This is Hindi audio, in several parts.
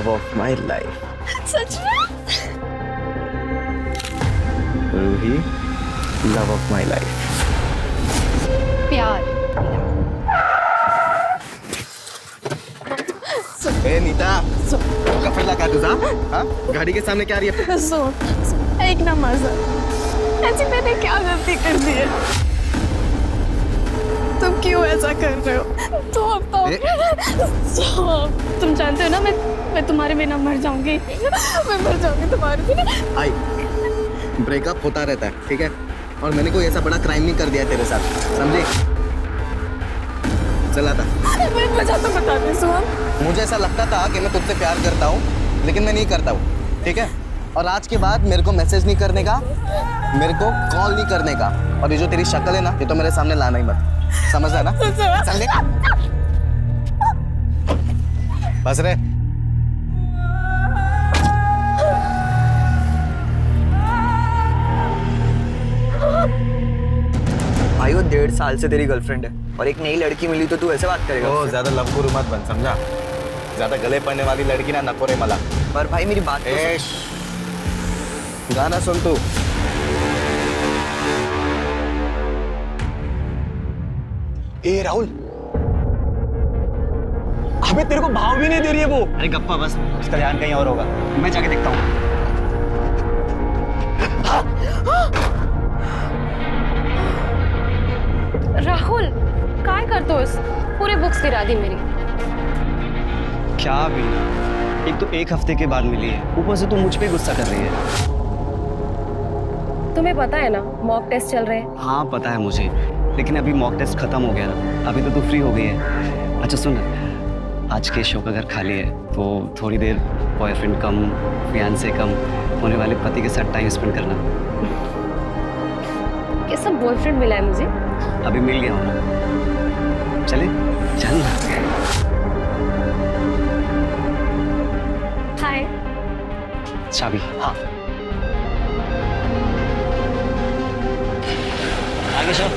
Love of my life. सच में? Ruhi, love of my life. प्यार। ए नीता, कफिला का तुझा? हाँ? गाड़ी के सामने क्या रही है? सुन, एक ना मजा। ऐसी मैंने क्या गलती कर दी है? तुम क्यों ऐसा कर रहे हो? तो तुम जानते हो ना मैं तुम्हारे बिना मर जाऊंगी। मैं मर जाऊंगी तुम्हारे बिना। आई, ब्रेकअप होता रहता है, ठीक है? और मैंने कोई ऐसा बड़ा क्राइम नहीं कर दिया तेरे साथ, समझे? चला था। मैं वजह तो बता दे सुहान। मुझे ऐसा लगता था कि मैं तुझसे प्यार करता हूँ, लेकिन मैं नहीं करता हूँ, ठीक है? और आज के बाद मेरे को मैसेज नहीं करने का, मेरे को कॉल नहीं करने का, और ये जो तेरी शक्ल है ना, ये तो मेरे सामने लाना ही मत। समझ रहा ना? समझे? बस रे। भाई वो 1.5 साल से तेरी गर्लफ्रेंड है और एक नई लड़की मिली तो तू ऐसे बात करेगा? ओ, ज्यादा लवगुरु मत बन, समझा? ज्यादा गले पड़ने वाली लड़की ना नको रे मला। पर भाई मेरी बात तो सुन। गाना सुन तू। ए राहुल, अबे तेरे को भाव भी नहीं दे रही है वो। अरे गप्पा बस, उसका ध्यान कहीं और होगा। मैं जाके देखता हूँ। राहुल, काय करतोस? पूरे बुक्स गिरा दी मेरी। क्या भी, एक तो 1 हफ्ते के बाद मिली है, ऊपर से तू मुझ पे गुस्सा कर रही है। तुम्हें पता है ना मॉक टेस्ट चल रहे हैं। हाँ पता है मुझे, लेकिन अभी मॉक टेस्ट खत्म हो गया ना, अभी तो तू फ्री हो गई है। अच्छा सुन, आज के शो का अगर खाली है तो थोड़ी देर बॉयफ्रेंड कम फियांसे कम होने वाले पति के साथ टाइम स्पेंड करना। कैसा बॉयफ्रेंड मिला है मुझे? अभी मिल गया हूँ ना, चले चल। हाय। चाबी? हाँ आगे चल।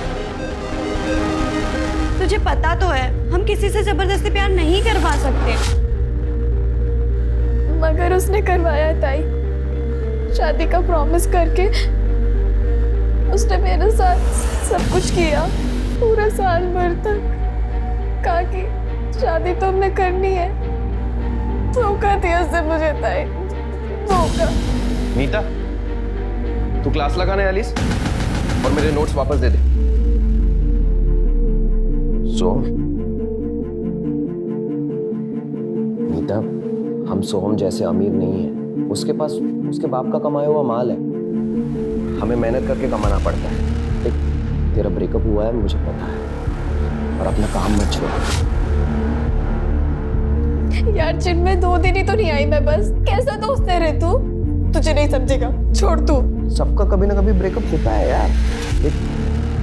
तुझे पता तो है हम किसी से जबरदस्ती प्यार नहीं करवा सकते। मगर उसने करवाया है ताई, शादी का प्रॉमिस करके। उसने मेरे साथ सब कुछ किया, पूरा साल भर तक कहा कि शादी तुमने करनी है। धोखा दिया उसने मुझे ताई, धोखा। नीता, तू क्लास लगाने एलिस और मेरे नोट्स वापस दे दे। नीता, हम सोहम जैसे अमीर नहीं है। उसके पास उसके बाप का कमाया हुआ माल है, हमें मेहनत करके कमाना पड़ता है। देख, तेरा ब्रेकअप हुआ है मुझे पता है, और अपना काम मत छोड़। यार चिन्मय, 2 दिन ही तो नहीं आई मैं, बस कैसा दोस्त है रे तू? तुझे नहीं समझेगा, छोड़ तू। सबका कभी ना कभी ब्रेकअप होता है यार। देख,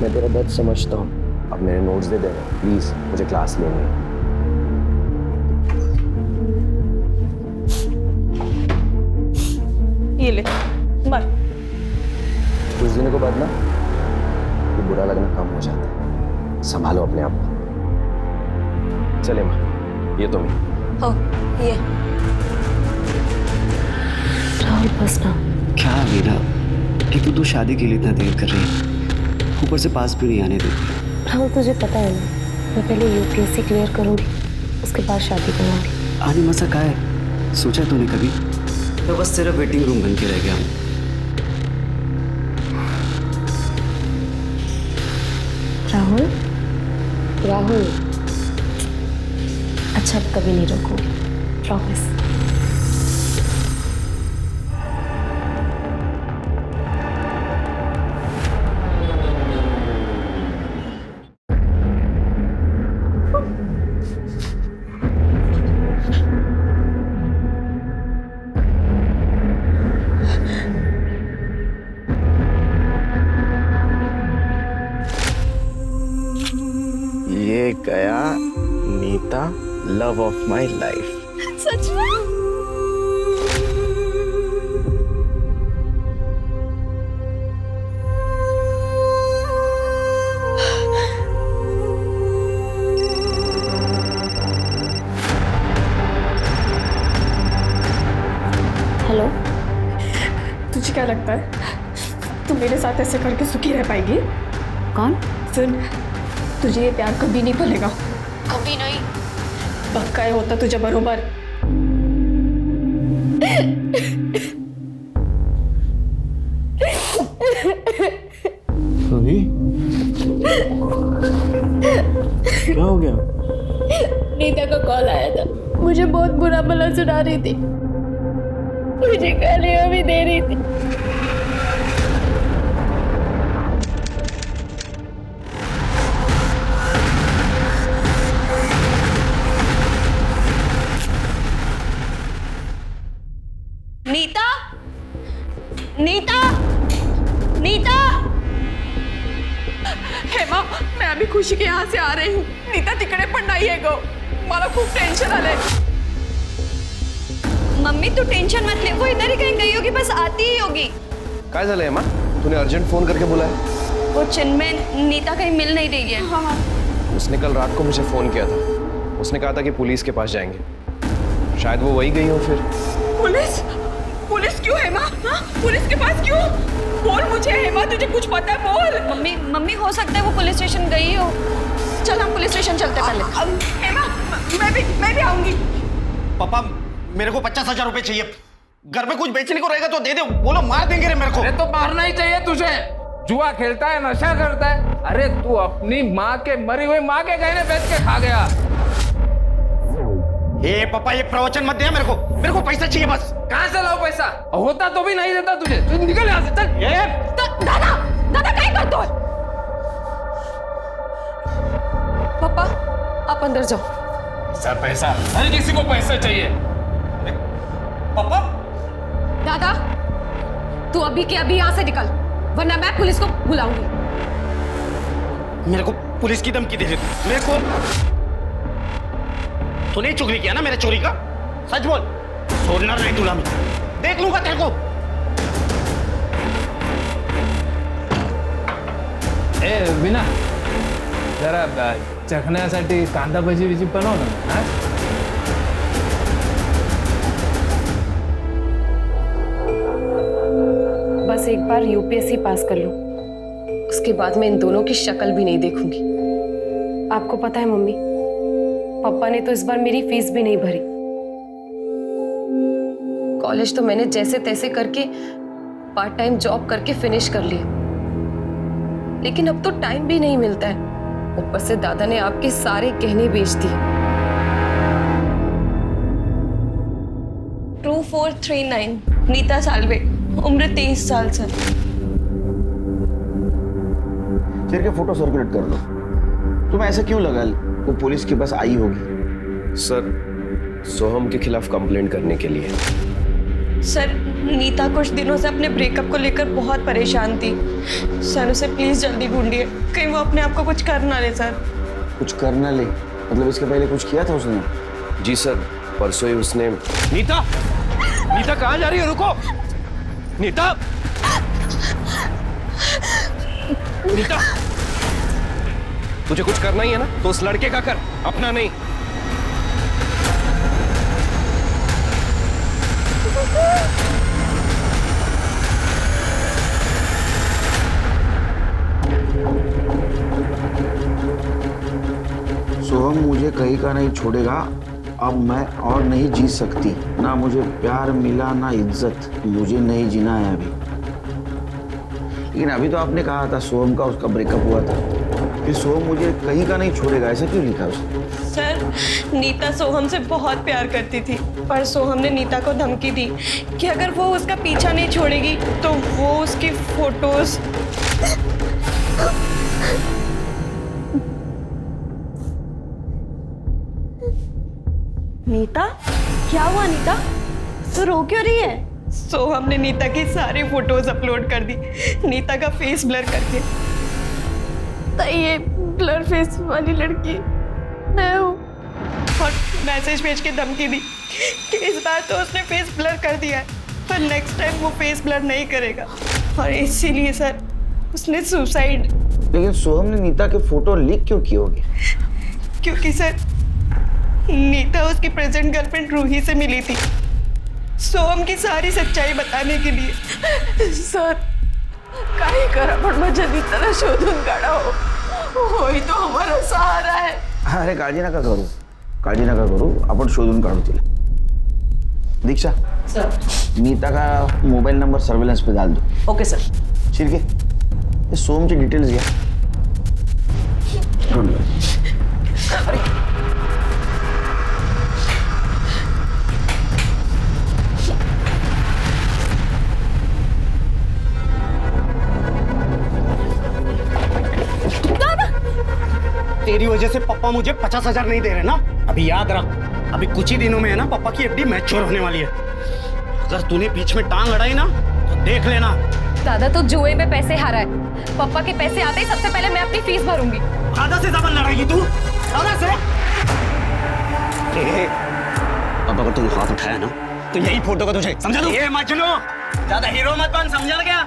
मैं तेरा दर्द समझता हूँ। अब मेरे नोट्स दे देना प्लीज, मुझे क्लास लेनी है। ये ले, मर। कुछ दिनों के बाद ना ये बुरा लगना कम हो जाता है। संभालो अपने आप को। चले माँ, ये तो मैं। हो ये राहुल बस ना। क्या वीरा, एक तो तू शादी के लिए इतना देर कर रही है, ऊपर से पास भी नहीं आने दे। राहुल तुझे पता है ना, मैं पहले यूपीएससी क्लियर करूंगी, उसके बाद शादी करूंगी। आने मसा का है, सोचा तूने कभी? तो बस तेरा वेटिंग रूम बन के रह गया हूँ। राहुल, राहुल, अच्छा अब कभी नहीं रोकूंगी, प्रॉमिस। ये गया Neeta, love of my life. सच में? तुझे क्या लगता है तू मेरे साथ ऐसे करके सुखी रह पाएगी? कौन? सुन, तुझे ये प्यार कभी नहीं भूलेगा, कभी नहीं। पक्का है होता तुझे बरोबर। क्या हो गया? नीता का कॉल आया था, मुझे बहुत बुरा भला सुना रही थी, मुझे गालियां भी दे रही थी। नीता, नीता, नीता। हेमा, मैं अभी खुशी के यहाँ से आ रही हूँ. नीता तिकडे पण नाहीये गो. मला खूप टेन्शन आलंय. मम्मी तू टेंशन मत ले, वो इधर ही कहीं गई होगी, बस आती ही होगी. काय झालंय अम्मा? तूने अर्जेंट फोन करके बुलाया? वो चिन्मय नीता कहीं मिल नहीं रही है. हाँ. उसने कल रात को मुझे फोन किया था. उसने कहा था कि पुलिस के पास जाएंगे. शायद वो वही गई हो फिर. पुलिस? पुलिस क्यों हेमा? हाँ? पुलिस के पास क्यों? बोल मुझे हेमा, तुझे कुछ पता है? बोल. मम्मी हो सकता है वो पुलिस स्टेशन गई हो. चल हम पुलिस स्टेशन चलते पहले. हेमा, मैं भी आऊंगी. पापा मेरे को 50,000 रुपए चाहिए. घर में कुछ बेचने को रहेगा तो दे दे. बोलो मार देंगे रे मेरे को. अरे तो मारना ही चाहिए तुझे. जुआ खेलता है, नशा करता है. अरे तू अपनी माँ के मरी हुई माँ के गहने बेच के खा गया. ए पापा ये प्रवचन मत दे मेरे को पैसा चाहिए बस. कहाँ से लाओ पैसा? होता तो भी नहीं देता तुझे. तू निकल यहाँ से. चल. दादा काय करतोय? पापा आप अंदर जाओ. सर पैसा, हर किसी को पैसा चाहिए. पापा दादा तू अभी के अभी यहाँ से निकल, वरना मैं पुलिस को बुलाऊंगी. मेरे को पुलिस की धमकी दे रही. मेरे को तूने चुगली किया ना मेरे चोरी का. सच बोल. छोड़ना नहीं तुला मैं. देख लूंगा तेरे को. ए विना जरा चखण्यासाठी कांदा भजी बिजी बनव ना. हा? बस एक बार यूपीएससी पास कर लूं, उसके बाद मैं इन दोनों की शक्ल भी नहीं देखूंगी. आपको पता है मम्मी, पापा ने तो इस बार मेरी फीस भी नहीं भरी. कॉलेज तो मैंने जैसे तैसे करके पार्ट टाइम जॉब करके फिनिश कर लिया, लेकिन अब तो टाइम भी नहीं मिलता है. ऊपर से दादा ने आपके सारे गहने बेच दिए. 2439 नीता सालवे, उम्र 23 साल. सर शेर के फोटो सर्कुलेट कर लो. तुम्हें ऐसा क्यों लगा वो पुलिस के पास आई होगी? सर सोहम के खिलाफ कंप्लेंट करने के लिए. सर नीता कुछ दिनों से अपने ब्रेकअप को लेकर बहुत परेशान थी. सर उसे प्लीज जल्दी ढूंढिए, कहीं वो अपने आप को कुछ कर ना ले. सर कुछ करना ले मतलब इसके पहले कुछ किया था उसने? जी सर, परसों ही उसने. नीता, नीता कहाँ जा रही है? रुको. नीता, नीता, तुझे कुछ करना ही है ना तो उस लड़के का कर, अपना नहीं. सोहम मुझे कहीं का नहीं छोड़ेगा. अब मैं और नहीं जी सकती. ना मुझे प्यार मिला ना इज्जत. मुझे नहीं जीना है अभी. लेकिन अभी तो आपने कहा था सोहम का उसका ब्रेकअप हुआ था. फिर सोहम मुझे कहीं का नहीं छोड़ेगा, ऐसा क्यों लिखा उसने? सर नीता सोहम से बहुत प्यार करती थी, पर सोहम ने नीता को धमकी दी कि अगर वो उसका पीछा नहीं छोड़ेगी तो वो उसकी फोटोज. नीता, क्या हुआ नीता? तो रो क्यों रही है? सोहम ने नीता की सारी फोटोज अपलोड कर दी, नीता का फेस ब्लर करके. तो ये ब्लर फेस वाली लड़की मैं हूँ. और मैसेज भेज के धमकी दी कि इस बार तो उसने फेस ब्लर कर दिया है, पर नेक्स्ट टाइम वो फेस ब्लर नहीं करेगा. और इसीलिए सर उसने सुसाइड. लेकिन सोहम ने नीता के फोटो लीक क्यों किए होंगे? क्योंकि सर नीता उसकी प्रेजेंट गर्लफ्रेंड रूही से मिली थी. सोहम की सारी सच्चाई बताने के लिए। सर काही करा पण माझ्या नीताला शोधून काढा हो. होय तो हमारा सहारा है. अरे काळजी नका करू, काळजी नका करू, आपण शोधून काढू तिला. दीक्षा सर. नीता का मोबाइल नंबर सर्वेलेंस पे डाल दो. Okay sir. शिर्के ये सोमची डिटेल्स घ्या. Good luck. तेरी वजह से पापा मुझे 50,000 नहीं दे रहे ना। अभी याद रख, अभी कुछ ही दिनों में है ना पापा की एफडी मैच्योर होने वाली है। अगर तूने बीच में टांग अड़ाई ना तो देख लेना। दादा तो जुए में पैसे हारा है, पापा के पैसे आते ही सबसे पहले मैं अपनी फीस भरूंगी। दादा से जबान लड़ाएगी तू? दादा से? अब अगर तूने हाथ उठाया ना तो यही फोटो का तुझे समझा दूं? ये मजनू ज्यादा हीरो मत बन, समझा क्या?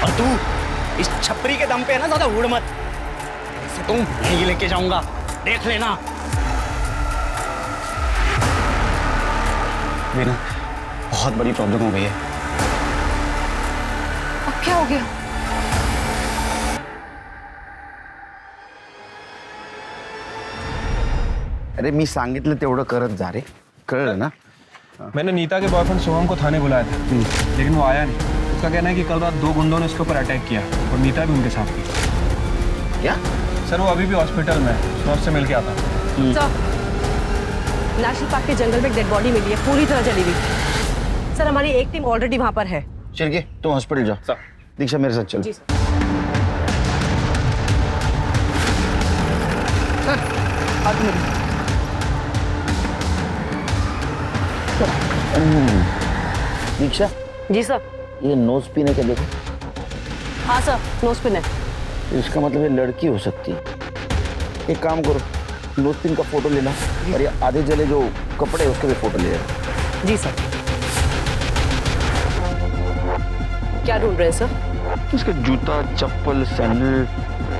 और तू इस छपरी के दम पे है ना ज्यादा उड़ मत, तुम नहीं लेके जाऊंगा, देख लेना। वीना बहुत बड़ी प्रॉब्लम हो गई है। अब क्या हो गया? अरे मी सांगितलं तेवढं करत जा रे, कळलं ना? मैंने नीता के बॉयफ्रेंड सोहम को थाने बुलाया था, लेकिन वो आया नहीं। उसका कहना है कि कल रात 2 गुंडों ने उसके ऊपर अटैक किया और नीता भी उनके साथ थी। क्या? सर वो अभी भी हॉस्पिटल में है, मैं उससे मिल के आता हूँ। नेशनल पार्क के जंगल में एक डेड बॉडी मिली है, पूरी तरह जली हुई। सर हमारी एक टीम ऑलरेडी वहां पर है। शिर्के तुम हॉस्पिटल जाओ, दीक्षा मेरे साथ चलो. जी सर. दीक्षा जी सर. ये नोज पिन है क्या? देखो. हाँ सर, नोज पिन है. इसका मतलब ये लड़की हो सकती है. एक काम करो, नोज पिन का फोटो लेना और ये आधे जले जो कपड़े उसके भी फोटो ले लेना. जी सर. क्या ढूंढ रहे हैं सर? इसका जूता, चप्पल, सैंडल,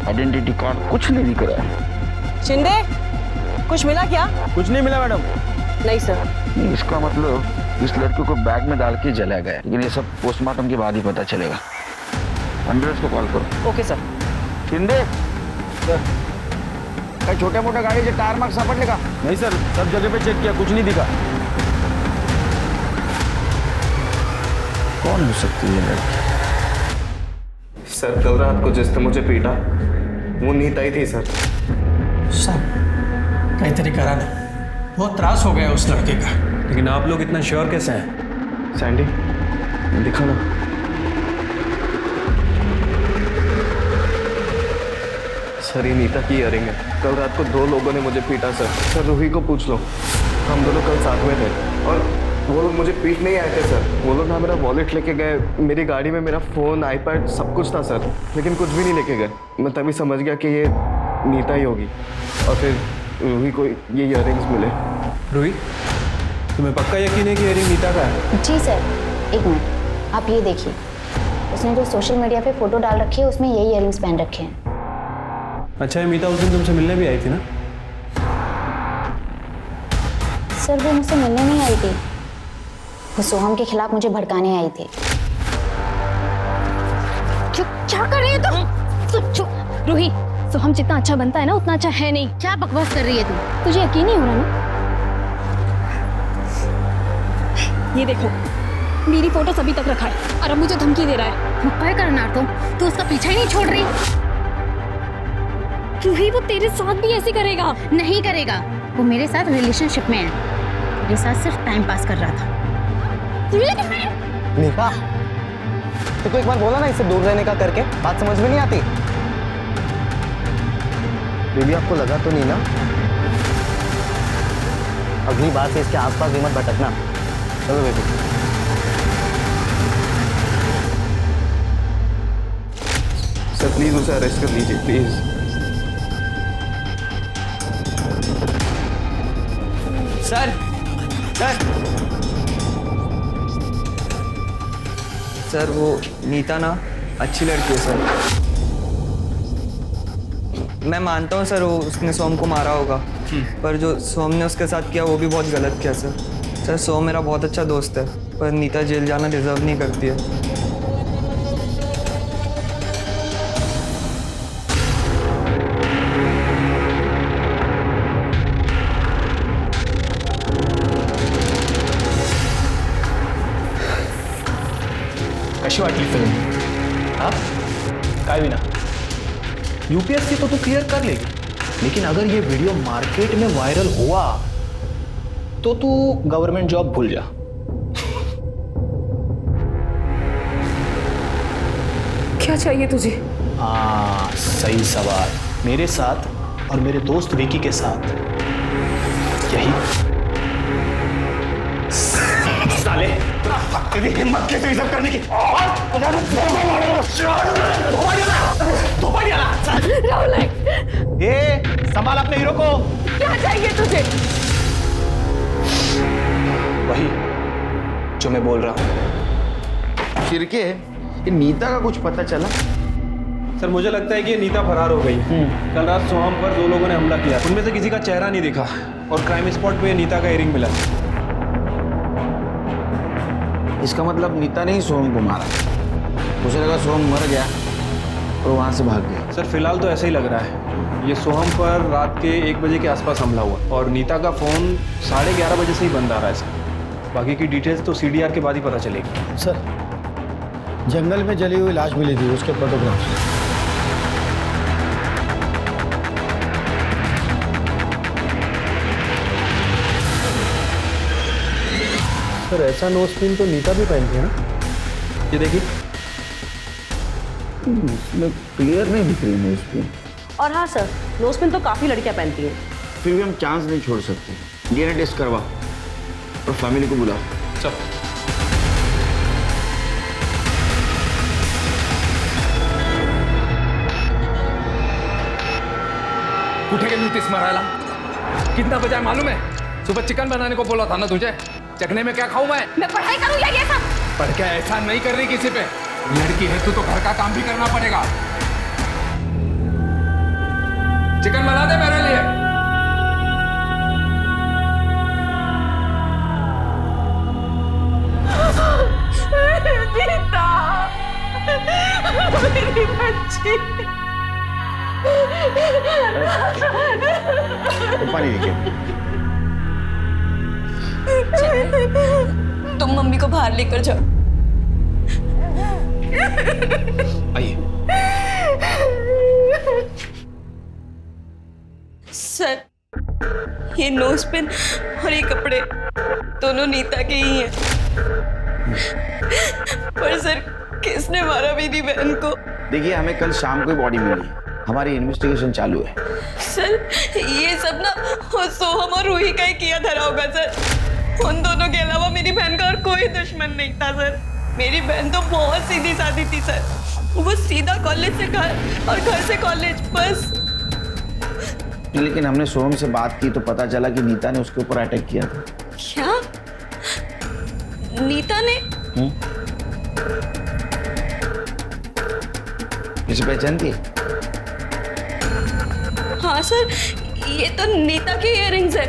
आइडेंटिटी कार्ड कुछ नहीं दिख रहा है. शिंदे कुछ मिला क्या? कुछ नहीं मिला मैडम. नहीं सर. नहीं, इसका मतलब इस लड़के को बैग में डाल के जलाया गया, लेकिन ये सब पोस्टमार्टम के बाद ही पता चलेगा. एम्बुलेंस को कॉल करो. Okay sir. शिंदे काही छोट्या मोठ्या गाडीचे टायर मार्क सापडले का? नहीं सर, सब जगह पे चेक किया, कुछ नहीं दिखा. कौन हो सकती है लड़की? सर कल रात को जिसने मुझे पीटा वो नीता ही थी सर. सब काहीतरी करा ना, बहुत त्रास हो गया उस लड़के का. लेकिन आप लोग इतना श्योर कैसे हैं? सैंडी दिखा ना. सर ये नीता की इयरिंग है. कल रात को 2 लोगों ने मुझे पीटा सर. सर रूही को पूछ लो, हम दोनों कल साथ में थे और वो लोग मुझे पीट नहीं आए थे सर. वो लोग ना मेरा वॉलेट लेके गए, मेरी गाड़ी में मेरा फ़ोन, आईपैड सब कुछ था सर, लेकिन कुछ भी नहीं लेके गए. मैं तभी समझ गया कि ये नीता ही होगी और फिर रूही को ये इयरिंग्स मिले. रूही, तुम्हें पक्का यकीन है कि इयरिंग नीता का है? जी सर. एक मिनट, आप ये देखिए, उसने जो सोशल मीडिया पे फोटो डाल रखी है उसमें यही इयरिंग्स पहन रखे हैं. अच्छा है, मीता उस दिन तुमसे मिलने भी आई थी ना? सर वो मुझसे मिलने नहीं आई थी, वो सोहम के खिलाफ मुझे भड़काने आई थी. क्या कर रही है तुम? रूही, सोहम जितना अच्छा बनता है ना उतना अच्छा है नहीं. क्या बकवास कर रही है तू? तुझे यकीन नहीं हो रहा ना? ये देखो, मेरी फोटोस अभी तक रखा है और अब मुझे धमकी दे रहा है. क्या करना तू उसका पीछा ही नहीं छोड़ रही. रूही वो तेरे साथ भी ऐसे करेगा? नहीं करेगा, वो मेरे साथ रिलेशनशिप में है, मेरे साथ सिर्फ टाइम पास कर रहा था. नीता तो एक बार बोला ना इससे दूर रहने का करके, बात समझ में नहीं आती. बेबी आपको लगा तो नहीं ना? अगली बार से इसके आसपास भी मत भटकना. चलो बेबी. सर प्लीज उसे अरेस्ट कर लीजिए प्लीज. सर सर वो नीता ना अच्छी लड़की है सर. मैं मानता हूँ सर वो उसने सोम को मारा होगा, पर जो सोम ने उसके साथ किया वो भी बहुत गलत किया सर. सर सो मेरा बहुत अच्छा दोस्त है, पर नीता जेल जाना डिजर्व नहीं करती है। कशी वाटली फिल्म? हाँ काय विना यूपीएससी तो तू क्लियर कर लेगी, लेकिन अगर ये वीडियो मार्केट में वायरल हुआ तो तू गवर्नमेंट जॉब भूल जा। क्या चाहिए तुझे? हाँ सही सवाल। मेरे साथ और मेरे दोस्त विकी के साथ यही साले तेरी हिम्मत कैसे ये सब करने की? ये संभाल अपने हीरो को। क्या चाहिए तुझे? वही जो मैं बोल रहा हूँ। शिरके, ये नीता का कुछ पता चला? सर मुझे लगता है कि ये नीता फरार हो गई। कल रात सोहम पर 2 लोगों ने हमला किया, उनमें से किसी का चेहरा नहीं दिखा और क्राइम स्पॉट पे नीता का इयरिंग मिला। इसका मतलब नीता ने ही सोहम को मारा। मुझे लगा सोहम मर गया और वहां से भाग गया। सर फिलहाल तो ऐसा ही लग रहा है। ये सोहम पर रात के 1 बजे के आसपास हमला हुआ और नीता का फ़ोन 11:30 बजे से ही बंद आ रहा है सर। बाकी की डिटेल्स तो सीडीआर के बाद ही पता चलेगी। सर जंगल में जली हुई लाश मिली थी, उसके फोटोग्राफ। सर ऐसा नोज पिन तो नीता भी पहनती है ना? ये देखिए इसमें क्लियर नहीं दिख रही नोज पिन। और हाँ सर, नोज पिन तो काफ़ी लड़कियां पहनती हैं। फिर भी हम चांस नहीं छोड़ सकते। डीएनए टेस्ट करवा और फैमिली को बुलाओ। चल कुठे गेली होतीस मरायला? कितना बजा है मालूम है? सुबह चिकन बनाने को बोला था ना तुझे। चखने में क्या खाऊं मैं पढ़ाई करूँ या ये सब? पर क्या ऐसा नहीं कर रही किसी पे? लड़की है तू तो घर का काम भी करना पड़ेगा। चिकन बना दे मेरे लिए। नीता, मेरी बच्ची। पानी देखिए। तुम मम्मी को बाहर लेकर जाओ। आइए। सर ये नोज पिन और ये कपड़े दोनों नीता के ही हैं। पर सर किसने मारा मेरी बहन को? देखिए हमें कल शाम को ही बॉडी मिली है, हमारी इन्वेस्टिगेशन चालू है। सर ये सब ना सोहम और रूही का ही किया धरा होगा सर। उन दोनों के अलावा मेरी बहन का और कोई दुश्मन नहीं था सर। मेरी बहन तो बहुत सीधी सादी थी सर। वो सीधा कॉलेज से घर और घर से कॉलेज, बस। लेकिन हमने सोहम से बात की तो पता चला कि नीता ने उसके ऊपर अटैक किया था। क्या? नीता ने? इसे पहचानती है? हाँ सर, ये तो नीता के इयररिंग्स है।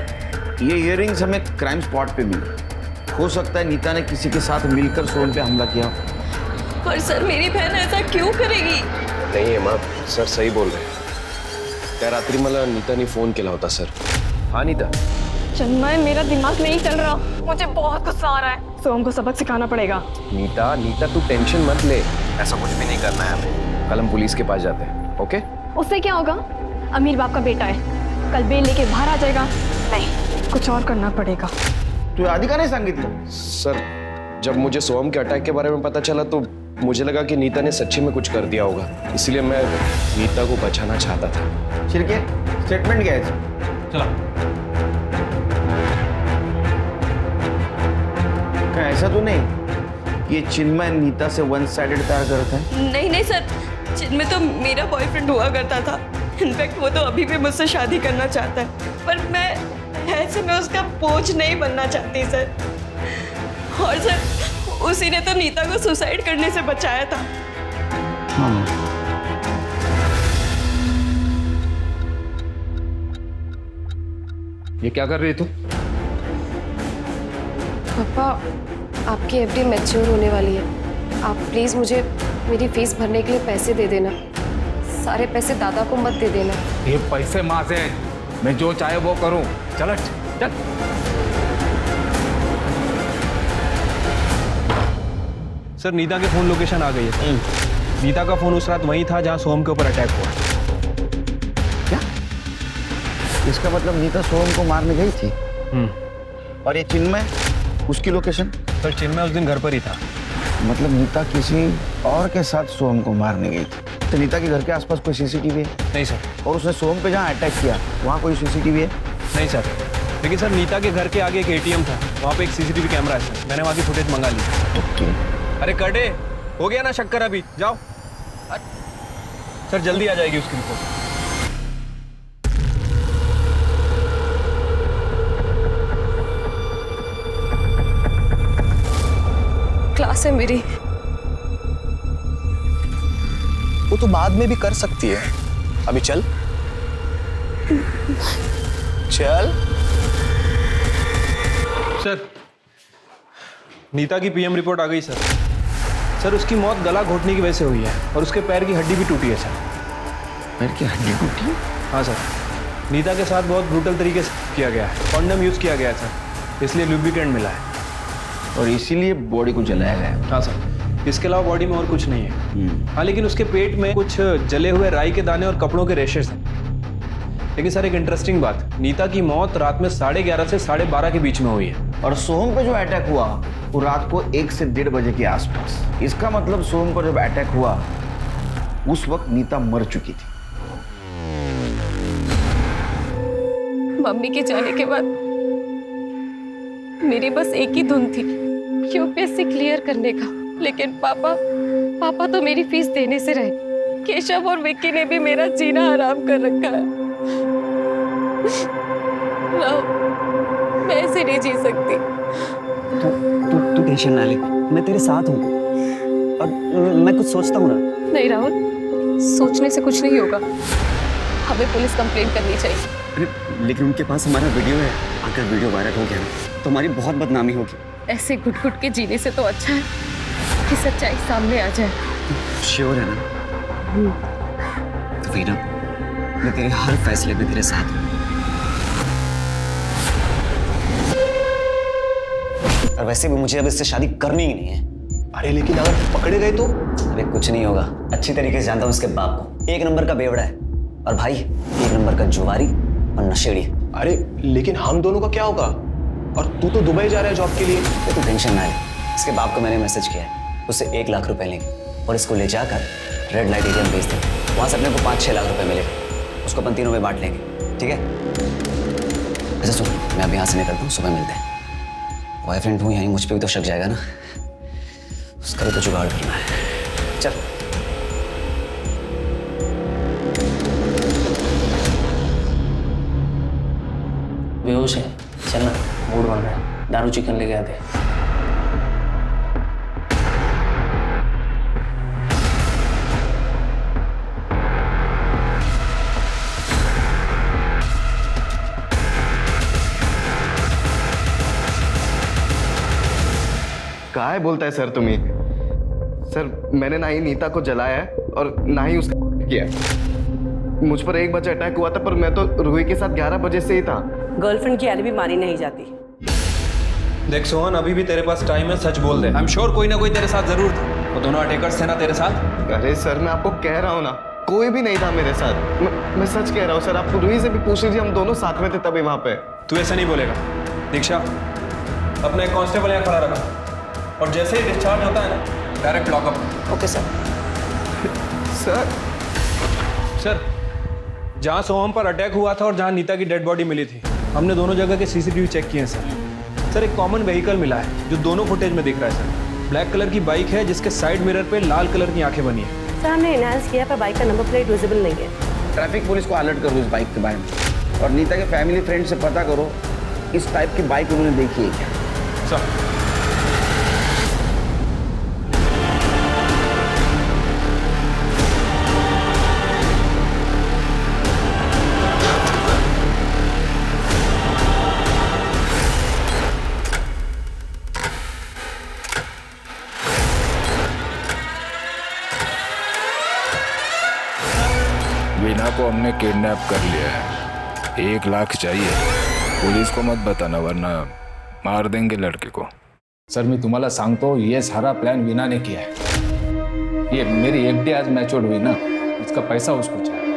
ये इयररिंग्स हमें क्राइम स्पॉट पे मिली। हो सकता है नीता ने किसी के साथ मिलकर सोहम पे हमला किया। पर सर मेरी बहन ऐसा क्यों करेगी? नाही हेमा, सर सही बोल रहे हैं। त्या रात्री मला नीताने फोन केला होता सर। हाँ नीता? चन्मय, मेरा दिमाग नहीं चल रहा। मुझे बहुत गुस्सा आ रहा है। सोहम को सबक सिखाना पड़ेगा। नीता तू टेंशन मत ले, ऐसा कुछ भी नहीं करना है हमें। कल हम पुलिस के पास जाते हैं, ओके? उससे क्या होगा? अमीर बाप का बेटा है, कल बेल लेके बाहर आ जाएगा। नहीं, कुछ और करना पड़ेगा। तू आदि का नहीं सांगितलं? सर जब मुझे सोहम के अटैक के बारे में पता चला तो मुझे लगा कि नीता ने सच्ची में कुछ कर दिया होगा, इसलिए मैं नीता को बचाना चाहता था। शिरके, स्टेटमेंट क्या है? चलो। क्या ऐसा तो नहीं ये चिन्मय नीता से वन साइडेड प्यार करता है? नहीं नहीं सर, चिन्मय तो मेरा बॉयफ्रेंड हुआ करता था। इनफैक्ट वो तो अभी भी मुझसे शादी करना चाहता है, पर मैं ऐसे में उसका बोझ नहीं बनना चाहती सर। और सर उसी ने तो नीता को सुसाइड करने से बचाया था। हाँ। ये क्या कर रही तू? पापा, आपकी एफडी मैच्योर होने वाली है। आप प्लीज़ मुझे मेरी फीस भरने के लिए पैसे दे देना। सारे पैसे दादा को मत दे देना। ये पैसे माँ से मैं जो चाहे वो करूं। चल चल। सर नीता के फोन लोकेशन आ गई है। नीता का फोन उस रात वहीं था जहां सोहम के ऊपर अटैक हुआ। क्या? इसका मतलब नीता सोहम को मारने गई थी। और ये चिन्मय, उसकी लोकेशन? सर चिन्मय उस दिन घर पर ही था। मतलब नीता किसी और के साथ सोहम को मारने गई थी। तो नीता के घर के आसपास कोई सीसीटीवी है? नहीं सर। और उसने सोहम पे जहाँ अटैक किया वहाँ कोई सीसीटीवी है? नहीं सर, लेकिन सर नीता के घर के आगे एक एटीएम था, वहाँ पे एक सीसीटीवी कैमरा है सर। मैंने वहाँ की फुटेज मंगा ली। ओके। अरे कटे, हो गया ना शक्कर? अभी जाओ सर, जल्दी आ जाएगी उसकी रिपोर्ट। क्लास है मेरी। वो तो बाद में भी कर सकती है, अभी चल चल। सर नीता की पीएम रिपोर्ट आ गई सर। सर उसकी मौत गला घोटने की वजह से हुई है और उसके पैर की हड्डी भी टूटी है सर। पैर की हड्डी टूटी? हाँ सर, नीता के साथ बहुत ब्रूटल तरीके से किया गया है। कॉन्डम यूज़ किया गया है सर, इसलिए लुब्रिकेंट मिला है और इसीलिए बॉडी को जलाया गया है। हाँ सर, इसके अलावा बॉडी में और कुछ नहीं है। हाँ, लेकिन उसके पेट में कुछ जले हुए राई के दाने और कपड़ों के रेशेस हैं। लेकिन सर एक इंटरेस्टिंग बात, नीता की मौत रात में 11:30 से 12:30 के बीच में हुई है। और सोहम पे जो अटैक हुआ वो रात को 1 से 1:30 बजे के आसपास। इसका मतलब सोहम पर जब अटैक हुआ उस वक्त नीता मर चुकी थी। मम्मी के जाने के बाद मेरी बस एक ही धुन थी, यूपीएससी क्लियर करने का। लेकिन पापा तो मेरी फीस देने से रहे। केशव और विक्की ने भी मेरा जीना हराम कर रखा है। मैं ऐसे नहीं जी सकती। तू टेंशन ना ले, मैं तेरे साथ हूँ और मैं कुछ सोचता हूँ ना। नहीं राहुल, सोचने से कुछ नहीं होगा। हमें पुलिस कंप्लेंट करनी चाहिए। अरे लेकिन उनके पास हमारा वीडियो है, अगर वीडियो वायरल हो गया तो हमारी बहुत बदनामी होगी। ऐसे घुट-घुट के जीने से तो अच्छा है कि सच्चाई सामने आ जाए। श्योर है ना? तो वीना, मैं तेरे हर फैसले में तेरे साथ हूँ। और वैसे भी मुझे अब इससे शादी करनी ही नहीं है। अरे लेकिन अगर पकड़े गए तो? अरे कुछ नहीं होगा, अच्छी तरीके से जानता हूँ उसके बाप को। 1 नंबर का बेवड़ा है और भाई 1 नंबर का जुआरी और नशेड़ी। अरे लेकिन हम दोनों का क्या होगा? और तू तो दुबई जा रहा है जॉब के लिए। तो टेंशन ना ले, इसके बाप को मैंने मैसेज किया है, उससे 1 लाख रुपए लेंगे और इसको ले जाकर रेड लाइट एरिया में भेज देंगे। वहाँ से अपने को 5-6 लाख रुपए मिलेगा, उसको अपन तीनों में बांट लेंगे, ठीक है? अच्छा सुन, मैं अभी यहाँ से निकलता हूँ, सुबह मिलते हैं। बॉयफ्रेंड हूँ यहीं, मुझ पर भी तो शक जाएगा ना, उसका भी तो जुगाड़ करना है। चल। बेहोश है, चलना, मूड बन रहा है, दारू चिकन लेके आते। कहाँ है बोलता है सर तुम्हें? सर मैंने ना ही नीता को जलाया है और ना ही उसका किया। मुझ पर 1 बजे अटैक हुआ था, पर मैं तो रूही के साथ 11 बजे से ही था। गर्लफ्रेंड की एलिबी मारी नहीं जाती। देख सोहन, अभी भी तेरे पास टाइम है, सच बोल दे। आई एम श्योर कोई ना कोई तेरे साथ जरूर था। वो दोनों अटैकर्स थे ना तेरे साथ? अरे सर मैं आपको कह रहा हूँ ना, कोई भी नहीं था मेरे साथ। मैं सच कह रहा हूँ सर, आप रूही से भी पूछ लीजिए, हम दोनों साथ में थे तभी वहाँ पे। तू ऐसा नहीं बोलेगा। दीक्षा, अपना एक कांस्टेबल यहाँ खड़ा रखा और जैसे ही डिस्चार्ज होता है ना, direct lockup. Okay sir. Sir जहाँ सोहम पर अटैक हुआ था और जहाँ नीता की डेड बॉडी मिली थी, हमने दोनों जगह के सीसीटीवी चेक किए हैं सर। सर एक कॉमन व्हीकल मिला है जो दोनों फुटेज में दिख रहा है सर। ब्लैक कलर की बाइक है जिसके साइड मिरर पे लाल कलर की आंखें बनी है। सर हमने एनहांस किया पर बाइक का नंबर प्लेट विजिबल नहीं है। ट्रैफिक पुलिस को अलर्ट करो इस बाइक के बारे में और नीता के फैमिली फ्रेंड से पता करो इस टाइप की बाइक उन्होंने देखी है क्या। सर वीना को हमने किडनैप कर लिया है। 1 लाख चाहिए। पुलिस को मत बताना वरना मार देंगे लड़के को। सर मी तुम्हाला सांगतो ये सारा प्लान वीना ने किया है। ये मेरी FD आज मैच्योर हुई ना, इसका पैसा उसको चाहिए।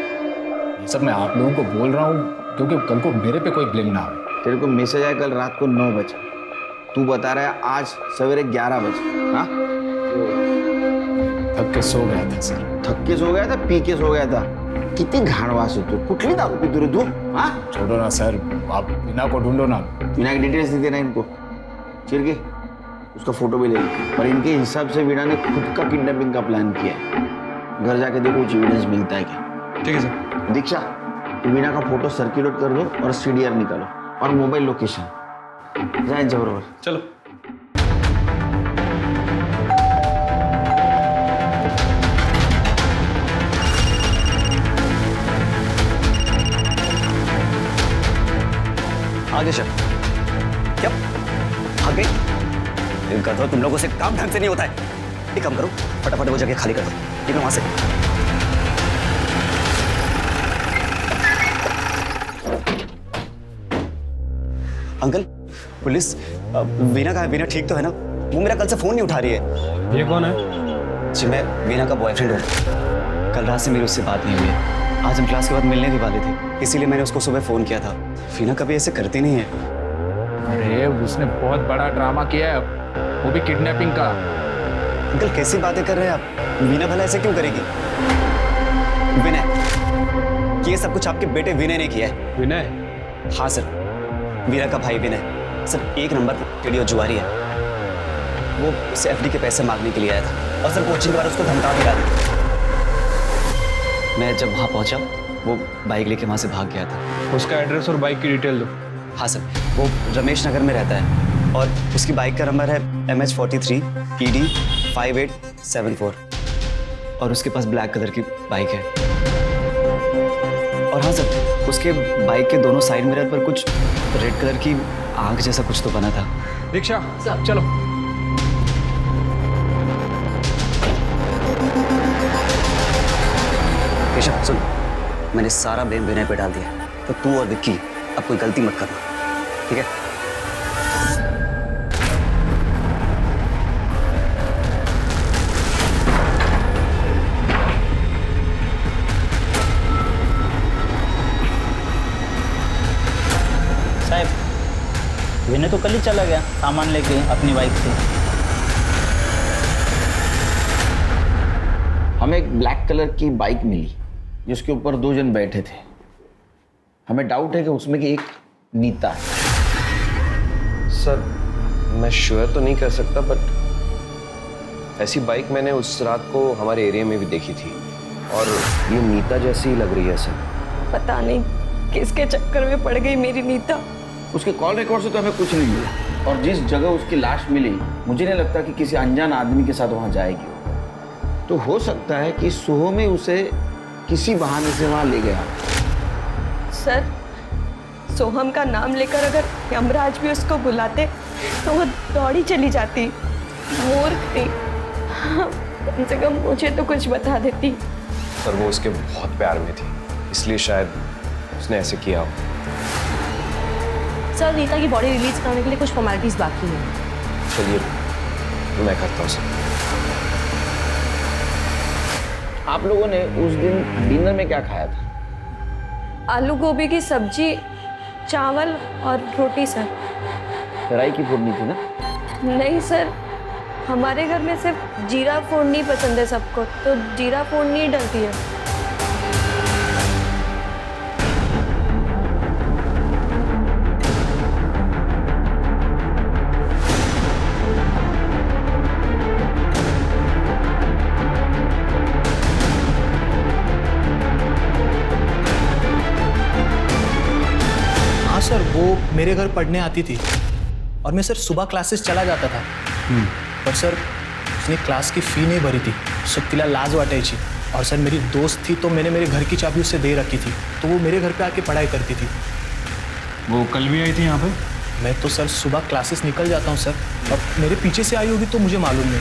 ये सब मैं आप लोगों को बोल रहा हूँ क्योंकि कल को मेरे पे कोई ब्लेम ना आए। तेरे को मैसेज आया कल रात को 9 बजे, तू बता रहा है आज सवेरे 11 बजे। हाँ, थक के सो गया था सर। थक के सो गया था, पी के सो गया था? किती घाणवास है तू, कुठली दारू पितो रे तू? हाँ, छोड़ो ना सर, आप वीना को ढूंढो ना। वीना की डिटेल्स दे देना इनको, चिर के उसका फोटो भी ले लो। पर इनके हिसाब से वीना ने खुद का किडनैपिंग का प्लान किया है। घर जाके देखो कुछ एविडेंस मिलता है क्या। ठीक है सर। दीक्षा, वीना का फोटो सर्कुलेट कर दो और CDR निकालो और मोबाइल लोकेशन जाए बरोबर। चलो। आगे चल। क्या भाग गई? गधो, तुम लोगों से काम ढंग से नहीं होता है। एक काम करो, फटाफट वो जगह खाली कर दो। निकलो वहां से। अंकल, पुलिस वीना कहाँ है? वीना ठीक तो है ना? वो मेरा कल से फोन नहीं उठा रही है। ये कौन है? जी मैं वीना का बॉयफ्रेंड हूँ। कल रात से मेरी उससे बात नहीं हुई है। आज हम क्लास के बाद मिलने भी वाले थे, इसीलिए मैंने उसको सुबह फोन किया था। वीना कभी ऐसे करती नहीं है। अरे उसने बहुत बड़ा ड्रामा किया है, वो भी किडनैपिंग का। अंकल कैसी बातें कर रहे हैं आप? वीना भला ऐसे क्यों करेगी? विनय, ये सब कुछ आपके बेटे विनय ने किया है। विनय? हाँ सर, वीना का भाई विनय। सर 1 नंबर वीडियो जुआरी है। वो उसे FD के पैसे मांगने के लिए आया था और सर कोचिंग के बाद उसको धमका भी डाली। मैं जब वहाँ पहुँचा वो बाइक लेके वहाँ से भाग गया था। उसका एड्रेस और बाइक की डिटेल दो। हाँ सर, वो रमेश नगर में रहता है और उसकी बाइक का नंबर है MH43 PD 5874 और उसके पास ब्लैक कलर की बाइक है। और हाँ सर, उसके बाइक के दोनों साइड मिरर पर कुछ रेड कलर की आंख जैसा कुछ तो बना था। दीक्षा चलो। केशव सुन, मैंने सारा ब्लेम विनय पे डाल दिया, तो तू और विक्की अब कोई गलती मत करना, ठीक है? साहब, विनय तो कल ही चला गया सामान लेके अपनी बाइक से। हमें एक ब्लैक कलर की बाइक मिली जिसके ऊपर 2 जन बैठे थे। हमें डाउट है कि उसमें की एक नीता है। सर मैं श्योर तो नहीं कर सकता, बट ऐसी बाइक मैंने उस रात को हमारे एरिया में भी देखी थी और ये नीता जैसी ही लग रही है सर। पता नहीं किसके चक्कर में पड़ गई मेरी नीता। उसके कॉल रिकॉर्ड से तो हमें कुछ नहीं मिला और जिस जगह उसकी लाश मिली मुझे नहीं लगता कि किसी अनजान आदमी के साथ वहाँ जाएगी। तो हो सकता है कि सोहम उसे किसी बहाने से वहाँ ले गया। सर, सोहम का नाम लेकर अगर यमराज भी उसको बुलाते तो वो दौड़ी चली जाती। मूर्ख थी, कम से कम मुझे तो कुछ बता देती। सर वो उसके बहुत प्यार में थी, इसलिए शायद उसने ऐसे किया हो। सर, नीता की बॉडी रिलीज करने के लिए कुछ फॉर्मेलिटीज बाकी हैं। चलिए मैं करता हूँ सर। आप लोगों ने उस दिन डिनर में क्या खाया था? आलू गोभी की सब्जी, चावल और रोटी सर। राई की फोड़नी थी ना? नहीं सर, हमारे घर में सिर्फ जीरा फोड़नी पसंद है सबको, तो जीरा फोड़नी ही डलती है। सर वो मेरे घर पढ़ने आती थी और मैं सर सुबह क्लासेस चला जाता था। पर सर उसने क्लास की फ़ी नहीं भरी थी, सो तिला लाज वाटायची। और सर मेरी दोस्त थी तो मैंने मेरे घर की चाबी उससे दे रखी थी, तो वो मेरे घर पे आके पढ़ाई करती थी। वो कल भी आई थी यहाँ पे? मैं तो सर सुबह क्लासेस निकल जाता हूँ सर, अब मेरे पीछे से आई होगी तो मुझे मालूम नहीं।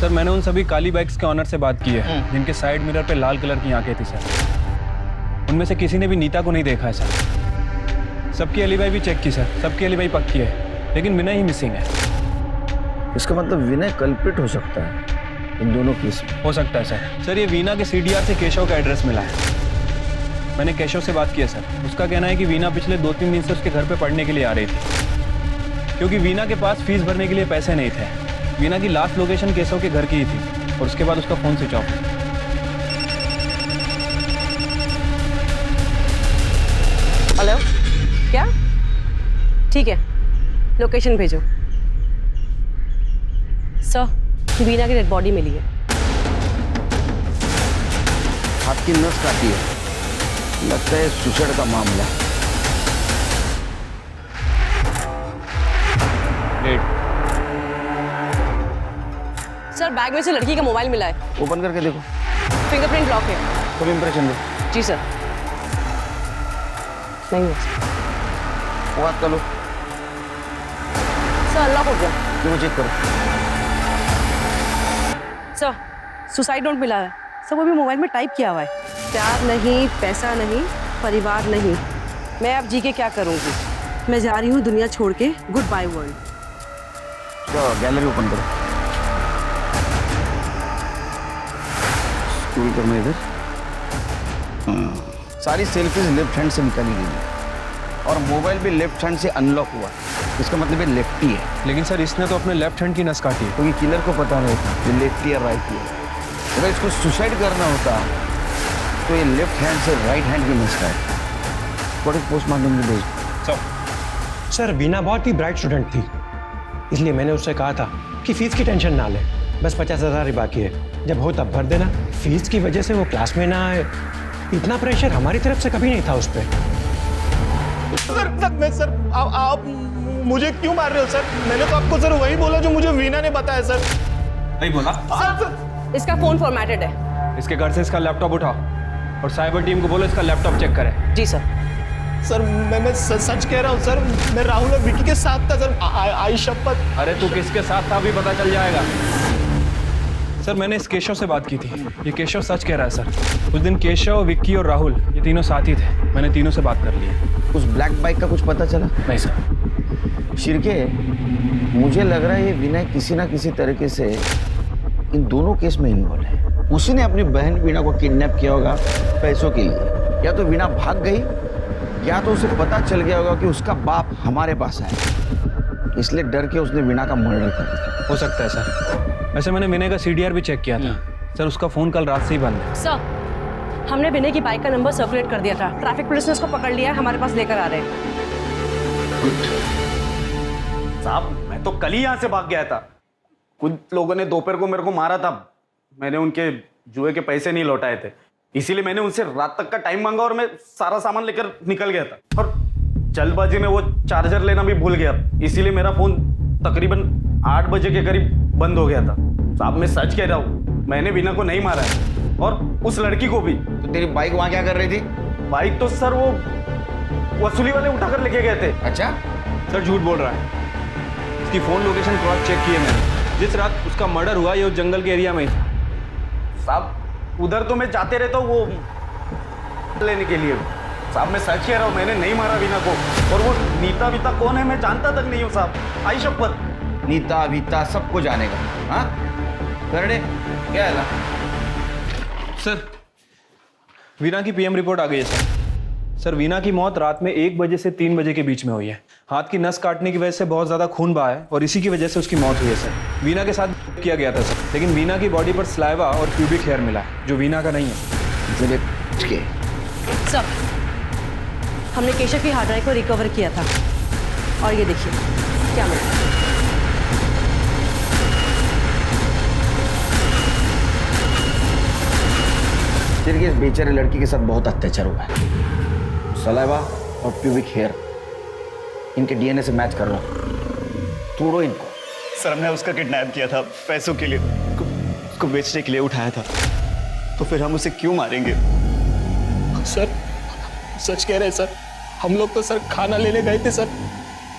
सर मैंने उन सभी काली बाइक्स के ऑनर से बात की है जिनके साइड मिरर पे लाल कलर की आंखें थी सर। उनमें से किसी ने भी नीता को नहीं देखा है सर। सबकी एलिबाई भी चेक की सर, सबकी एलिबाई पक्की है, लेकिन विनय ही मिसिंग है। इसका मतलब विनय कल्प्रिट हो सकता है इन दोनों केस में। हो सकता है सर। सर ये वीना के सीडीआर से केशव का एड्रेस मिला है। मैंने केशव से बात की है सर। उसका कहना है कि वीना पिछले 2-3 दिन से उसके घर पे पढ़ने के लिए आ रही थी, क्योंकि वीना के पास फीस भरने के लिए पैसे नहीं थे। वीना की लास्ट लोकेशन केशव के घर की ही थी और उसके बाद उसका फोन स्विच ऑफ। हेलो, क्या? ठीक है, लोकेशन भेजो। सर, वीना की डेड बॉडी मिली है। हाथ की नस काटी है, लगता है सुसाइड का मामला। सर, बैग में से लड़की का मोबाइल मिला है। ओपन करके देखो। फिंगरप्रिंट लॉक है। फुल इंप्रेशन दो। जी सर। नहीं है वो बात कर लो। सर, अनलॉक हो गया। देखो चेक करो। सर, सुसाइड नोट मिला है। सर, वो भी मोबाइल में टाइप किया हुआ है। प्यार नहीं, पैसा नहीं, परिवार नहीं, मैं अब जी के क्या करूँगी। मैं जा रही हूँ दुनिया छोड़ के। Good bye world. तो गैलरी ओपन करो। स्क्रॉल करना इधर। सारी सेल्फीज लेफ्ट हैंड से निकाली गई है और मोबाइल भी लेफ्ट हैंड से अनलॉक हुआ। इसका मतलब ये लेफ्टी है। लेकिन सर इसने तो अपने लेफ्ट हैंड की नस काटी है। क्योंकि किलर को पता नहीं था ये लेफ्टी या राइट है। अगर इसको सुसाइड करना होता तो ये लेफ्ट हैंड से राइट हैंड की नस काटे। बॉडी पोस्टमार्टम में भेज। सर, वीना बहुत ही ब्राइट स्टूडेंट थी, इसलिए मैंने उससे कहा था कि फीस की टेंशन ना ले, बस 50,000 ही बाकी है, जब हो तब भर देना। फीस की वजह से वो क्लास में ना आए, इतना प्रेशर हमारी तरफ से कभी नहीं था उस पर। सर, आप मुझे क्यों मार रहे हो सर? मैंने तो आपको सर वही बोला जो मुझे वीना ने बताया सर। नहीं बोला? सर, इसका फोन फॉर्मेटेड है। इसके घर से इसका लैपटॉप उठाओ और साइबर टीम को बोलो इसका लैपटॉप चेक करे। जी सर। सर, मैं सच कह रहा हूँ सर, मैं राहुल और विकी के साथ था सर। आई शपथ। अरे तू किसके साथ था अभी पता चल जाएगा। सर मैंने इस केशव से बात की थी, ये केशव सच कह रहा है सर। उस दिन केशव, विक्की और राहुल ये तीनों साथ ही थे। मैंने तीनों से बात कर ली है। उस ब्लैक बाइक का कुछ पता चला? नहीं सर। शिरके, मुझे लग रहा है ये विनय किसी ना किसी तरीके से इन दोनों केस में इन्वॉल्व है। उसी ने अपनी बहन वीणा को किडनैप किया होगा पैसों के लिए, या तो वीणा भाग गई या तो उसे पता चल गया होगा कि उसका बाप हमारे पास है, इसलिए डर के उसने वीणा का मर्डर कर दिया। हो सकता है सर। वैसे मैंने विनय का सीडीआर भी चेक किया था सर, उसका फोन कल रात से ही बंद है। सर, हमने विनय की बाइक का नंबर सर्कुलेट कर दिया था। ट्रैफिक पुलिस ने उसको पकड़ लिया है, हमारे पास लेकर आ रहे हैं। साहब, मैं तो कल ही यहाँ से भाग गया था। कुछ लोगों ने दोपहर को मेरे को मारा था। मैंने उनके जुए के पैसे नहीं लौटाए थे, इसीलिए मैंने उनसे रात तक का टाइम मांगा और मैं सारा सामान लेकर निकल गया था। और जल्दबाजी में वो चार्जर लेना भी भूल गया, इसीलिए मेरा फोन तकरीबन 8 बजे के करीब बंद हो गया था। साहब, मैं सच कह रहा हूँ, मैंने वीना को नहीं मारा है और उस लड़की को भी। तो तेरी बाइक वहाँ क्या कर रही थी? बाइक तो सर वो वसूली वाले उठाकर लेके गए थे। अच्छा सर, झूठ बोल रहा है। इसकी फोन लोकेशन क्रॉस चेक की है मैंने। जिस रात उसका मर्डर हुआ ये उस जंगल के एरिया में ही था। साहब, उधर तो मैं जाते रहता हूँ वो लेने के लिए। साहब, मैं सच कह रहा हूँ, मैंने नहीं मारा वीना को। और वो नीता वीता कौन है मैं जानता तक नहीं हूँ साहब, आई शपथ। नीता वीता सबको जानेगा। हाँ करने क्या है ना? सर, वीना की पीएम रिपोर्ट आ गई है सर। सर, वीना की मौत रात में 1 बजे से 3 बजे के बीच में हुई है। हाथ की नस काटने की वजह से बहुत ज्यादा खून बहा है और इसी की वजह से उसकी मौत हुई है सर। वीना के साथ किया गया था सर, लेकिन वीना की बॉडी पर स्लाइवा और प्यूबिक हेयर मिला है जो वीना का नहीं है। सर, हमने केशव की हार्ड ड्राइव को रिकवर किया था और ये देखिए क्या मिला। इस बेचारे लड़की के साथ बहुत अत्याचार हुआ है। सलाइवा और प्यूबिक हेयर इनके डीएनए से मैच कर रहा हूं, तोड़ो इनको। सर, हमने उसका किडनैप किया था पैसों के लिए, उसको बेचने के लिए उठाया था, तो फिर हम उसे क्यों मारेंगे? सर, सच कह रहे हैं सर, हम लोग तो सर खाना लेने गए थे सर,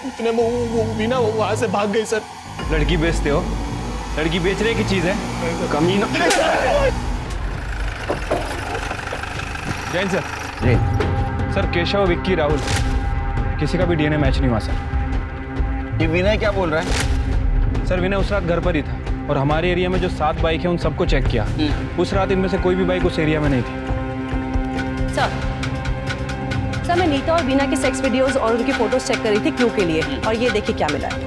इतने में वो वीना वहां से भाग गई सर। लड़की बेचते हो? लड़की बेचने की चीज है कमीना। जैन सर। जी सर, केशव, विक्की, राहुल किसी का भी डीएनए मैच नहीं हुआ सर। ये विनय क्या बोल रहा है? सर, विनय उस रात घर पर ही था और हमारे एरिया में जो 7 बाइक है उन सबको चेक किया। उस रात इनमें से कोई भी बाइक उस एरिया में नहीं थी। सर मैं नीता और वीना के सेक्स वीडियोस और उनकी फोटोज चेक कर रही थी क्लू के लिए, और ये देखिए क्या मिला है।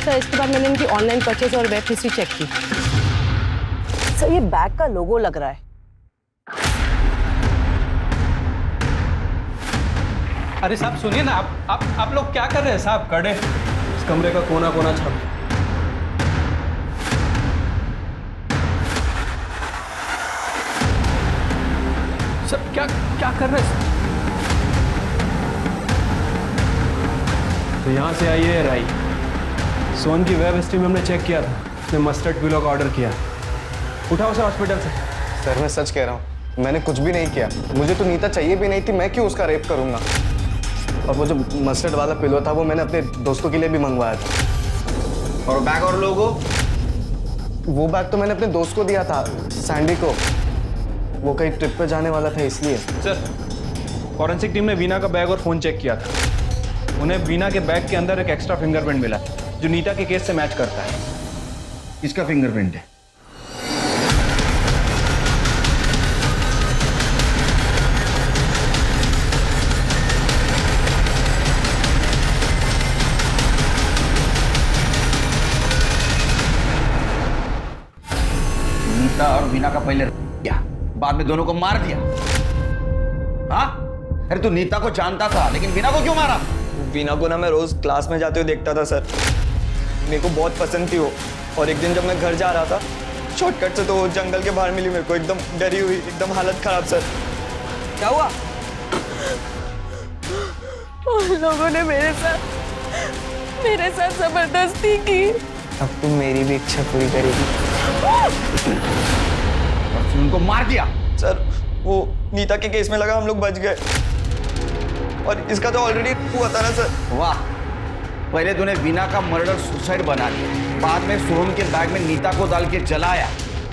सर इसके बाद मैंने इनकी ऑनलाइन परचेज और वेब हिस्ट्री चेक की। सर ये बैग का लोगो लग रहा है। अरे साहब सुनिए ना, आप लोग क्या कर रहे हैं साहब? कड़े इस कमरे का कोना कोना छाप। सर क्या कर रहे हैं? तो यहाँ से आई है राई। सोन की वेब हिस्ट्री में हमने चेक किया था, उसने मस्टर्ड पिलो का ऑर्डर किया। उठाओ सर हॉस्पिटल से। सर मैं सच कह रहा हूँ, मैंने कुछ भी नहीं किया। मुझे तो नीता चाहिए भी नहीं थी, मैं क्यों उसका रेप करूँगा? और वो जो मस्टर्ड वाला पिलो था वो मैंने अपने दोस्तों के लिए भी मंगवाया था। और बैग और लोगो? वो बैग तो मैंने अपने दोस्त को दिया था, सैंडी को। वो कहीं ट्रिप पे जाने वाला था इसलिए। सर, फॉरेंसिक टीम ने वीना का बैग और फोन चेक किया था। उन्हें वीना के बैग के अंदर एक एक्स्ट्रा फिंगरप्रिंट मिला जो नीता के केस से मैच करता है। इसका फिंगरप्रिंट है। नीता और वीना का पहले किया, बाद में दोनों को मार दिया। हाँ? अरे तू नीता को जानता था लेकिन वीना को क्यों मारा? वीना को ना मैं रोज क्लास में जाते हुए देखता था सर, मेरे को बहुत पसंद थी वो। और एक दिन जब मैं घर जा रहा था शॉर्टकट से, तो वो जंगल के बाहर मिली मेरे को, एकदम डरी हुई, एकदम हालत खराब। सर क्या हुआ? उन लोगों ने मेरे साथ जबरदस्ती की। अब तुम मेरी भी इच्छा पूरी करेगी। और फिर उनको मार दिया। सर वो नीता के केस में लगा हम लोग बच गए, और इसका तो ऑलरेडी हुआ था ना सर। वाह, पहले तूने वीना का मर्डर सुसाइड बना दिया, बाद में सोहम के बैग में नीता को डाल के जलाया,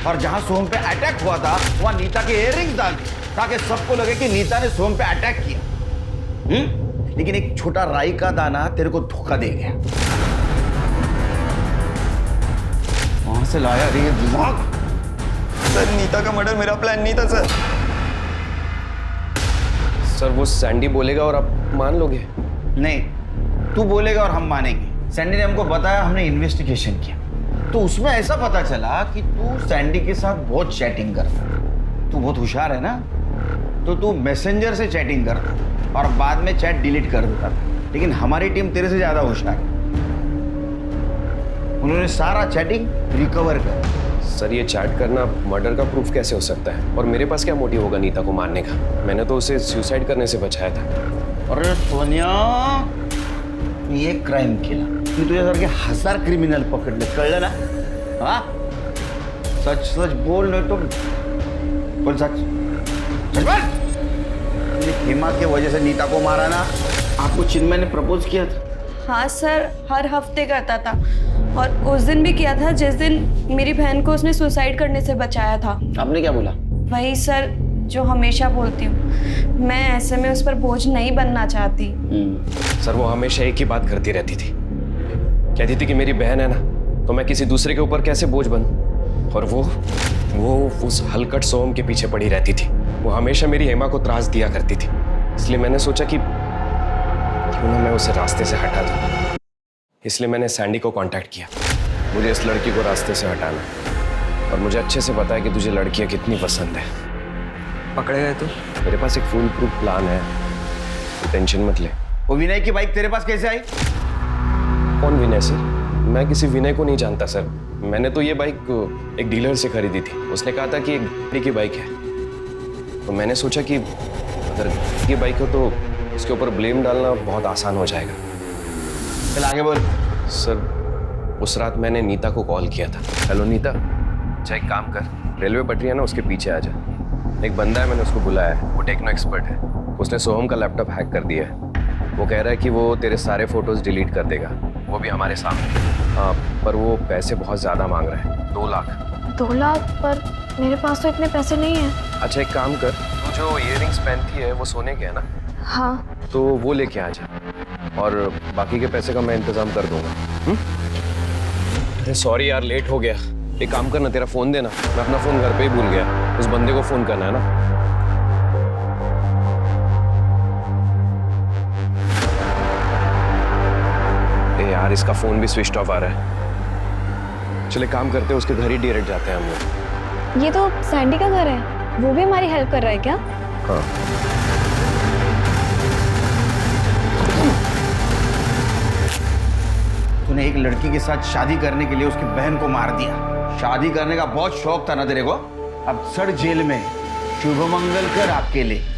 और जहां सोहम पे अटैक हुआ था वहां नीता के इयररिंग्स डाल दिए ताकि सबको लगे कि नीता ने सोहम पे अटैक किया। लेकिन एक छोटा राई का दाना तेरे को धोखा दे गया। वहां से लाया रे दिमाग। सर नीता का मर्डर मेरा प्लान नहीं था सर। सर वो सैंडी बोलेगा और आप मान लोगे? नहीं, तू बोलेगा और हम मानेंगे। सैंडी ने हमको बताया, हमने इन्वेस्टिगेशन किया, तो उसमें ऐसा पता चला कि तू सैंडी के साथ बहुत चैटिंग करता। तू बहुत होशियार है ना, तो तू मैसेंजर से चैटिंग करता और बाद में चैट डिलीट कर देता। लेकिन हमारी टीम तेरे से ज्यादा होशियार है, उन्होंने सारा चैटिंग रिकवर कर। सर ये चैट करना मर्डर का प्रूफ कैसे हो सकता है? और मेरे पास क्या मोटिव होगा नीता को मारने का? मैंने तो उसे सुसाइड करने से बचाया था। अरे सोनिया, ये क्राइम किया, मी तुझ्यासारखे 1000 क्रिमिनल पकडले, कळलं ना? हाँ, सच सच बोल, नहीं तो बोल सच सच बोल। हेमा के वजह से नीता को मारा ना? आपको चिन्मय ने प्रपोज किया था? हाँ सर, हर हफ्ते करता था, और उस दिन भी किया था जिस दिन मेरी बहन को उसने सुसाइड करने से बचाया था। आपने क्या बोला? वही सर जो हमेशा बोलती हूँ, मैं ऐसे में उस पर बोझ नहीं बनना चाहती। सर वो हमेशा एक ही बात करती रहती थी, कहती थी कि मेरी बहन है ना, तो मैं किसी दूसरे के ऊपर कैसे बोझ बनूं। और वो उस हलकट सोम के पीछे पड़ी रहती थी। वो हमेशा मेरी हेमा को त्रास दिया करती थी। इसलिए मैंने सोचा कि क्यों ना मैं उसे रास्ते से हटा दूं। इसलिए मैंने सैंडी को कांटेक्ट किया। मुझे इस लड़की को रास्ते से हटाना है, और मुझे अच्छे से पता है कि तुझे लड़कियां कितनी पसंद है। पकड़े गए तो? मेरे पास एक फुल प्रूफ प्लान है, तो टेंशन मत ले। वो विनय की बाइक तेरे पास कैसे आई? कौन विनय सर? मैं किसी विनय को नहीं जानता सर। मैंने तो ये बाइक एक डीलर से खरीदी थी। उसने कहा था कि एक गाड़ी की बाइक है, तो मैंने सोचा कि अगर ये बाइक हो तो उसके ऊपर ब्लेम डालना बहुत आसान हो जाएगा। चल आगे बोल। सर उस रात मैंने नीता को कॉल किया था। हेलो नीता, अच्छा एक काम कर, रेलवे पटरी है ना, उसके पीछे आ जा। एक बंदा है, मैंने उसको बुलाया है, वो टेक्नो एक्सपर्ट है। उसने सोहम का लैपटॉप हैक कर दिया है। वो कह रहा है कि वो तेरे सारे फोटोज डिलीट कर देगा, वो भी हमारे सामने। पर वो पैसे बहुत ज़्यादा मांग रहा है, 2 लाख। 2 लाख? पर मेरे पास तो इतने पैसे नहीं हैं। अच्छा एक काम कर, तू जो इयररिंग्स पहनती है वो सोने के है ना? हाँ। तो वो लेके आ जा, और बाकी के पैसे का मैं इंतजाम कर दूंगा। अरे सॉरी यार, लेट हो गया। एक काम करना, तेरा फोन देना, मैं अपना फोन घर पे ही भूल गया, उस बंदे को फोन करना है ना। ए यार, इसका फोन भी स्विच ऑफ आ रहा है। चले काम करते हैं, उसके घर ही डायरेक्ट जाते हैं हम लोग। ये तो सैंडी का घर है, वो भी हमारी हेल्प कर रहा है क्या? हाँ। तूने एक लड़की के साथ शादी करने के लिए उसकी बहन को मार दिया। शादी करने का बहुत शौक था ना तेरे को, अब सड़ जेल में। शुभ मंगल कर आपके लिए।